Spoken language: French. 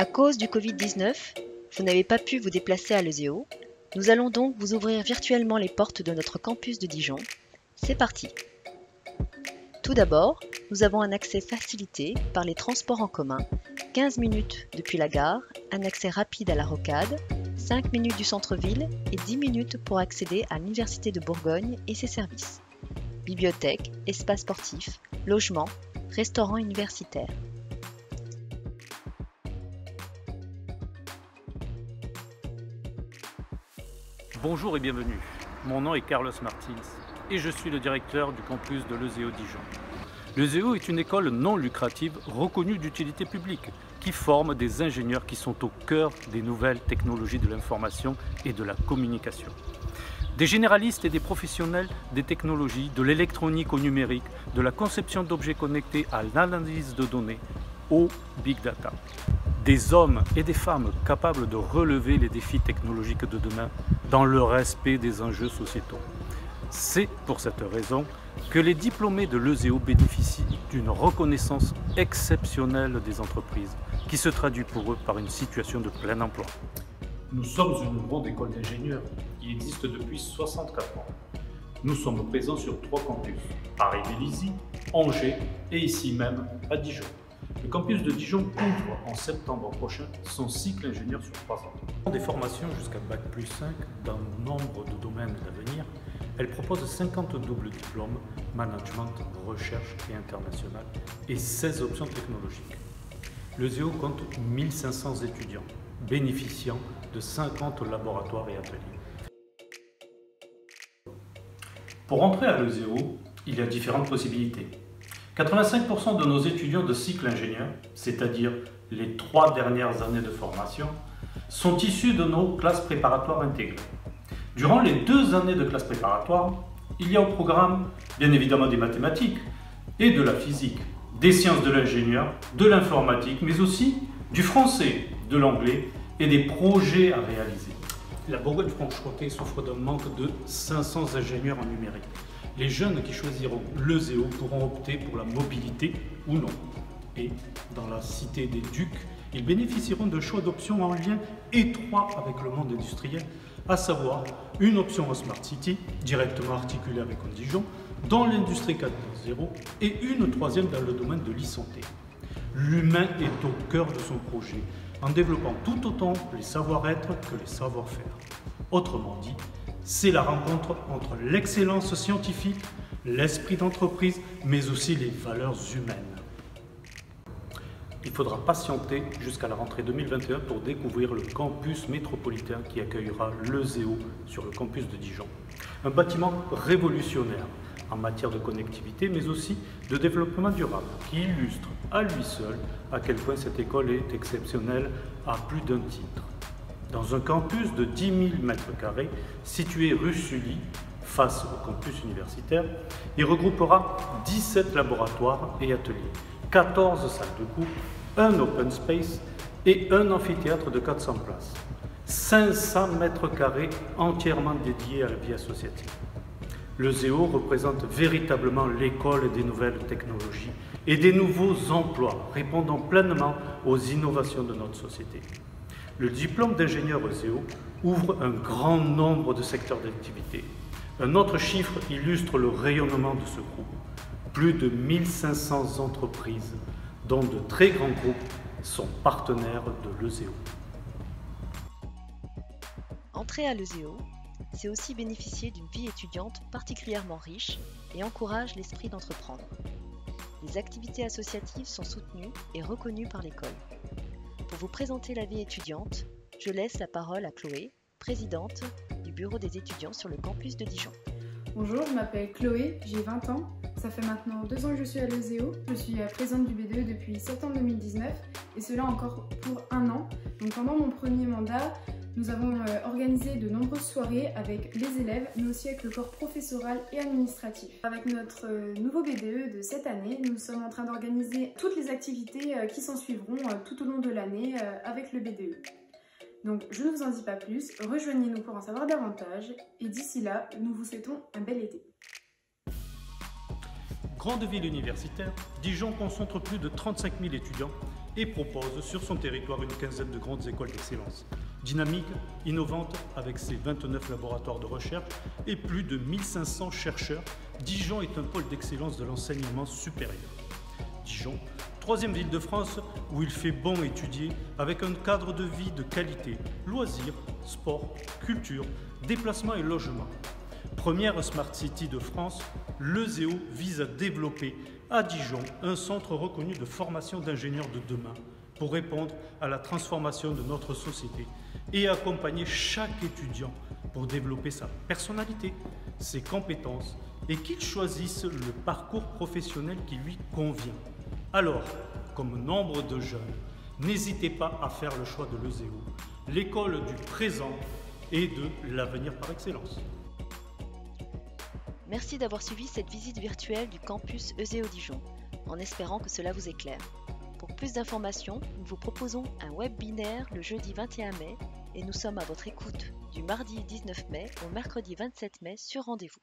À cause du Covid-19, vous n'avez pas pu vous déplacer à l'ESEO. Nous allons donc vous ouvrir virtuellement les portes de notre campus de Dijon. C'est parti! Tout d'abord, nous avons un accès facilité par les transports en commun, 15 minutes depuis la gare, un accès rapide à la rocade, 5 minutes du centre-ville et 10 minutes pour accéder à l'Université de Bourgogne et ses services. Bibliothèque, espace sportif, logement, restaurant universitaire. Bonjour et bienvenue, mon nom est Carlos Martins et je suis le directeur du campus de l'ESEO Dijon. L'ESEO est une école non lucrative reconnue d'utilité publique qui forme des ingénieurs qui sont au cœur des nouvelles technologies de l'information et de la communication. Des généralistes et des professionnels des technologies, de l'électronique au numérique, de la conception d'objets connectés à l'analyse de données, au big data. Des hommes et des femmes capables de relever les défis technologiques de demain dans le respect des enjeux sociétaux. C'est pour cette raison que les diplômés de l'ESEO bénéficient d'une reconnaissance exceptionnelle des entreprises qui se traduit pour eux par une situation de plein emploi. Nous sommes une grande école d'ingénieurs qui existe depuis 64 ans. Nous sommes présents sur 3 campus, Paris-Vélizy, Angers et ici même à Dijon. Le campus de Dijon ouvre en septembre prochain son cycle ingénieur sur 3 ans. Des formations jusqu'à Bac+5 dans nombre de domaines d'avenir, elle propose 50 doubles diplômes, management, recherche et international et 16 options technologiques. L'ESEO compte 1500 étudiants, bénéficiant de 50 laboratoires et ateliers. Pour entrer à l'ESEO, il y a différentes possibilités. 85% de nos étudiants de cycle ingénieur, c'est-à-dire les 3 dernières années de formation, sont issus de nos classes préparatoires intégrées. Durant les 2 années de classe préparatoire, il y a au programme bien évidemment des mathématiques et de la physique, des sciences de l'ingénieur, de l'informatique, mais aussi du français, de l'anglais et des projets à réaliser. La Bourgogne-Franche-Comté souffre d'un manque de 500 ingénieurs en numérique. Les jeunes qui choisiront l'ESEO pourront opter pour la mobilité ou non. Et dans la cité des Ducs, ils bénéficieront de choix d'options en lien étroit avec le monde industriel, à savoir une option en Smart City, directement articulée avec Dijon, dans l'industrie 4.0 et une 3e dans le domaine de l'e-santé. L'humain est au cœur de son projet, en développant tout autant les savoir-être que les savoir-faire. Autrement dit, c'est la rencontre entre l'excellence scientifique, l'esprit d'entreprise, mais aussi les valeurs humaines. Il faudra patienter jusqu'à la rentrée 2021 pour découvrir le campus métropolitain qui accueillera l'ESEO sur le campus de Dijon. Un bâtiment révolutionnaire en matière de connectivité, mais aussi de développement durable, qui illustre à lui seul à quel point cette école est exceptionnelle à plus d'un titre. Dans un campus de 10 000 m², situé rue Sully, face au campus universitaire, il regroupera 17 laboratoires et ateliers, 14 salles de cours, un open space et un amphithéâtre de 400 places. 500 m² entièrement dédiés à la vie associative. L'ESEO représente véritablement l'école des nouvelles technologies et des nouveaux emplois, répondant pleinement aux innovations de notre société. Le diplôme d'ingénieur ESEO ouvre un grand nombre de secteurs d'activité. Un autre chiffre illustre le rayonnement de ce groupe. Plus de 1500 entreprises, dont de très grands groupes, sont partenaires de l'ESEO. Entrer à l'ESEO, c'est aussi bénéficier d'une vie étudiante particulièrement riche et encourage l'esprit d'entreprendre. Les activités associatives sont soutenues et reconnues par l'école. Pour vous présenter la vie étudiante, je laisse la parole à Chloé, présidente du bureau des étudiants sur le campus de Dijon. Bonjour, je m'appelle Chloé, j'ai 20 ans. Ça fait maintenant 2 ans que je suis à l'ESEO. Je suis présidente du BDE depuis septembre 2019 et cela encore pour 1 an. Donc pendant mon premier mandat, nous avons organisé de nombreuses soirées avec les élèves, mais aussi avec le corps professoral et administratif. Avec notre nouveau BDE de cette année, nous sommes en train d'organiser toutes les activités qui s'en suivront tout au long de l'année avec le BDE. Donc je ne vous en dis pas plus, rejoignez-nous pour en savoir davantage et d'ici là, nous vous souhaitons un bel été. Grande ville universitaire, Dijon concentre plus de 35 000 étudiants et propose sur son territoire une quinzaine de grandes écoles d'excellence. Dynamique, innovante, avec ses 29 laboratoires de recherche et plus de 1500 chercheurs, Dijon est un pôle d'excellence de l'enseignement supérieur. Dijon, troisième ville de France où il fait bon étudier, avec un cadre de vie de qualité, loisirs, sport, culture, déplacement et logement. Première Smart City de France, l'ESEO vise à développer à Dijon un centre reconnu de formation d'ingénieurs de demain pour répondre à la transformation de notre société et accompagner chaque étudiant pour développer sa personnalité, ses compétences et qu'il choisisse le parcours professionnel qui lui convient. Alors, comme nombre de jeunes, n'hésitez pas à faire le choix de l'ESEO, l'école du présent et de l'avenir par excellence. Merci d'avoir suivi cette visite virtuelle du campus ESEO Dijon, en espérant que cela vous éclaire. Pour plus d'informations, nous vous proposons un webinaire le jeudi 21 mai et nous sommes à votre écoute du mardi 19 mai au mercredi 27 mai sur rendez-vous.